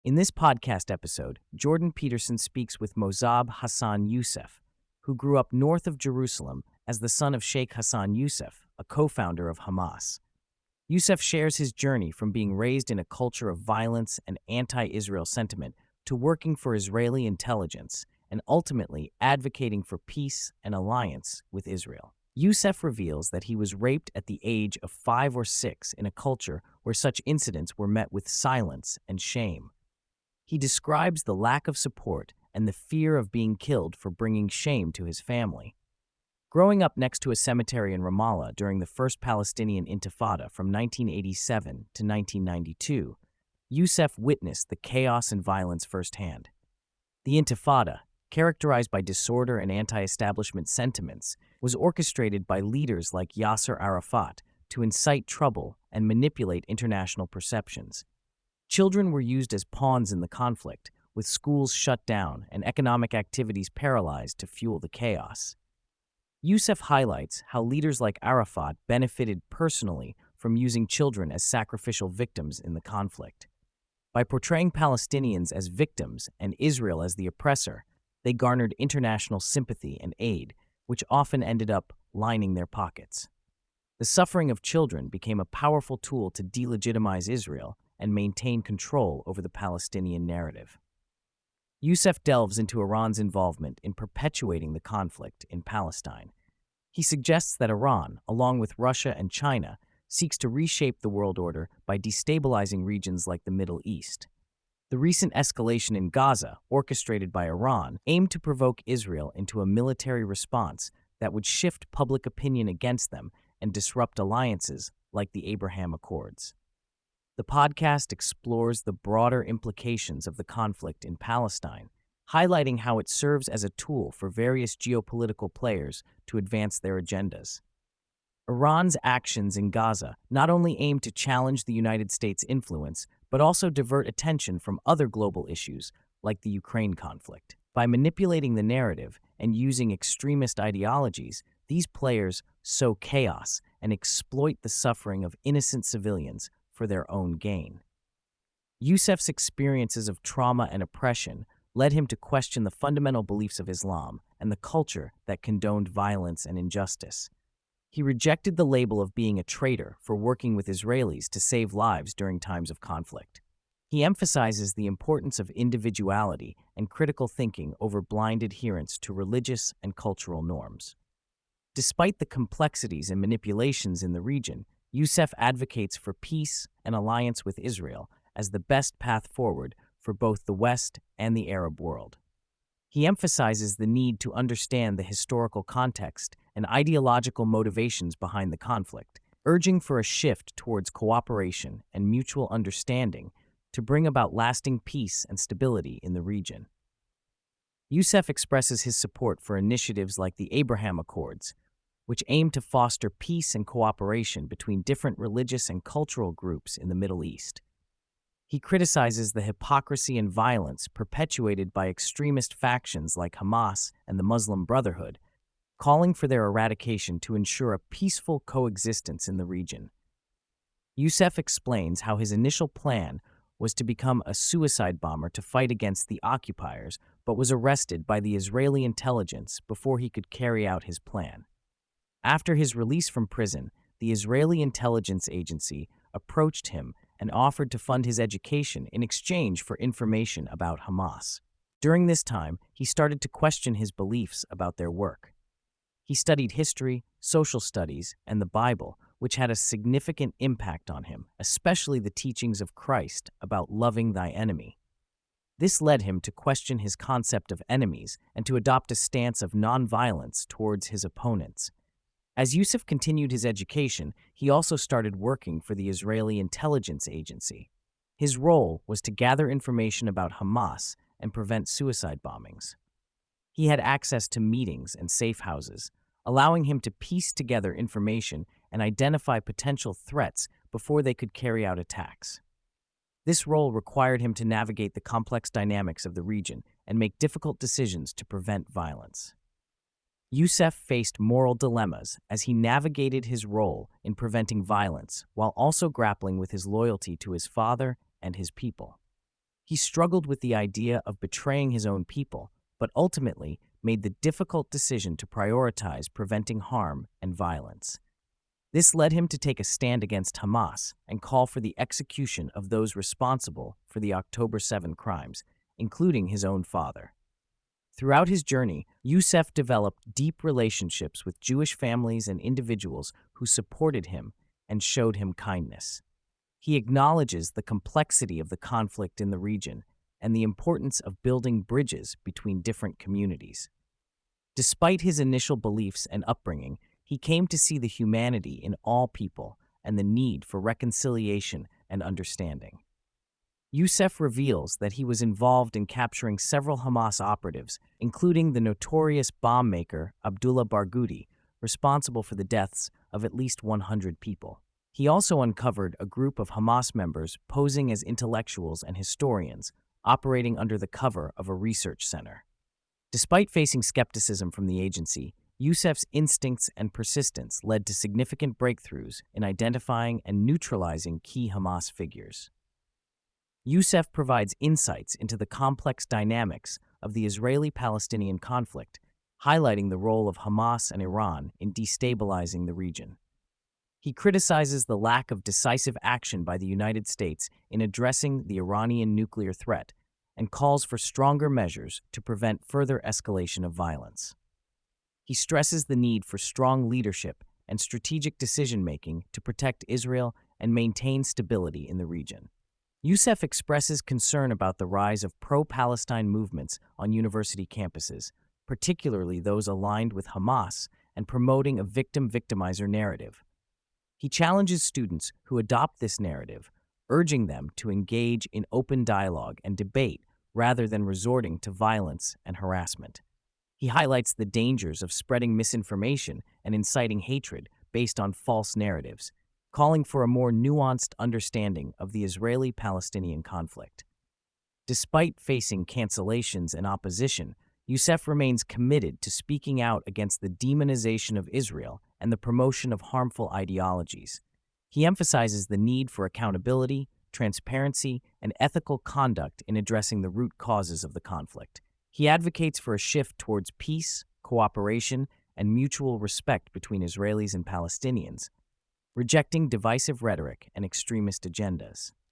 In this podcast episode, Jordan Peterson speaks with Mosab Hassan Yousef, who grew up north of Jerusalem as the son of Sheikh Hassan Yousef, a co-founder of Hamas. Yousef shares his journey from being raised in a culture of violence and anti-Israel sentiment to working for Israeli intelligence and ultimately advocating for peace and alliance with Israel. Yousef reveals that he was raped at the age of 5 or 6 in a culture where such incidents were met with silence and shame. He describes the lack of support and the fear of being killed for bringing shame to his family. Growing up next to a cemetery in Ramallah during the First Palestinian Intifada from 1987 to 1992, Yousef witnessed the chaos and violence firsthand. The Intifada, characterized by disorder and anti-establishment sentiments, was orchestrated by leaders like Yasser Arafat to incite trouble and manipulate international perceptions. Children were used as pawns in the conflict, with schools shut down and economic activities paralyzed to fuel the chaos. Yousef highlights how leaders like Arafat benefited personally from using children as sacrificial victims in the conflict. By portraying Palestinians as victims and Israel as the oppressor, they garnered international sympathy and aid, which often ended up lining their pockets. The suffering of children became a powerful tool to delegitimize Israel and maintain control over the Palestinian narrative. Yousef delves into Iran's involvement in perpetuating the conflict in Palestine. He suggests that Iran, along with Russia and China, seeks to reshape the world order by destabilizing regions like the Middle East. The recent escalation in Gaza, orchestrated by Iran, aimed to provoke Israel into a military response that would shift public opinion against them and disrupt alliances like the Abraham Accords. The podcast explores the broader implications of the conflict in Palestine, highlighting how it serves as a tool for various geopolitical players to advance their agendas. Iran's actions in Gaza not only aim to challenge the United States' influence, but also divert attention from other global issues like the Ukraine conflict. By manipulating the narrative and using extremist ideologies, these players sow chaos and exploit the suffering of innocent civilians for their own gain. Yousef's experiences of trauma and oppression led him to question the fundamental beliefs of Islam and the culture that condoned violence and injustice. He rejected the label of being a traitor for working with Israelis to save lives during times of conflict. He emphasizes the importance of individuality and critical thinking over blind adherence to religious and cultural norms. Despite the complexities and manipulations in the region, Yousef advocates for peace and alliance with Israel as the best path forward for both the West and the Arab world. He emphasizes the need to understand the historical context and ideological motivations behind the conflict, urging for a shift towards cooperation and mutual understanding to bring about lasting peace and stability in the region. Yousef expresses his support for initiatives like the Abraham Accords, which aim to foster peace and cooperation between different religious and cultural groups in the Middle East. He criticizes the hypocrisy and violence perpetuated by extremist factions like Hamas and the Muslim Brotherhood, calling for their eradication to ensure a peaceful coexistence in the region. Yousef explains how his initial plan was to become a suicide bomber to fight against the occupiers, but was arrested by the Israeli intelligence before he could carry out his plan. After his release from prison, the Israeli intelligence agency approached him and offered to fund his education in exchange for information about Hamas. During this time, he started to question his beliefs about their work. He studied history, social studies, and the Bible, which had a significant impact on him, especially the teachings of Christ about loving thy enemy. This led him to question his concept of enemies and to adopt a stance of nonviolence towards his opponents. As Yousef continued his education, he also started working for the Israeli intelligence agency. His role was to gather information about Hamas and prevent suicide bombings. He had access to meetings and safe houses, allowing him to piece together information and identify potential threats before they could carry out attacks. This role required him to navigate the complex dynamics of the region and make difficult decisions to prevent violence. Yousef faced moral dilemmas as he navigated his role in preventing violence while also grappling with his loyalty to his father and his people. He struggled with the idea of betraying his own people, but ultimately made the difficult decision to prioritize preventing harm and violence. This led him to take a stand against Hamas and call for the execution of those responsible for the October 7 crimes, including his own father. Throughout his journey, Yousef developed deep relationships with Jewish families and individuals who supported him and showed him kindness. He acknowledges the complexity of the conflict in the region and the importance of building bridges between different communities. Despite his initial beliefs and upbringing, he came to see the humanity in all people and the need for reconciliation and understanding. Yousef reveals that he was involved in capturing several Hamas operatives, including the notorious bomb maker Abdullah Barghouti, responsible for the deaths of at least 100 people. He also uncovered a group of Hamas members posing as intellectuals and historians, operating under the cover of a research center. Despite facing skepticism from the agency, Yousef's instincts and persistence led to significant breakthroughs in identifying and neutralizing key Hamas figures. Yousef provides insights into the complex dynamics of the Israeli-Palestinian conflict, highlighting the role of Hamas and Iran in destabilizing the region. He criticizes the lack of decisive action by the United States in addressing the Iranian nuclear threat and calls for stronger measures to prevent further escalation of violence. He stresses the need for strong leadership and strategic decision-making to protect Israel and maintain stability in the region. Yousef expresses concern about the rise of pro-Palestine movements on university campuses, particularly those aligned with Hamas and promoting a victim-victimizer narrative. He challenges students who adopt this narrative, urging them to engage in open dialogue and debate rather than resorting to violence and harassment. He highlights the dangers of spreading misinformation and inciting hatred based on false narratives, calling for a more nuanced understanding of the Israeli-Palestinian conflict. Despite facing cancellations and opposition, Yousef remains committed to speaking out against the demonization of Israel and the promotion of harmful ideologies. He emphasizes the need for accountability, transparency, and ethical conduct in addressing the root causes of the conflict. He advocates for a shift towards peace, cooperation, and mutual respect between Israelis and Palestinians, rejecting divisive rhetoric and extremist agendas.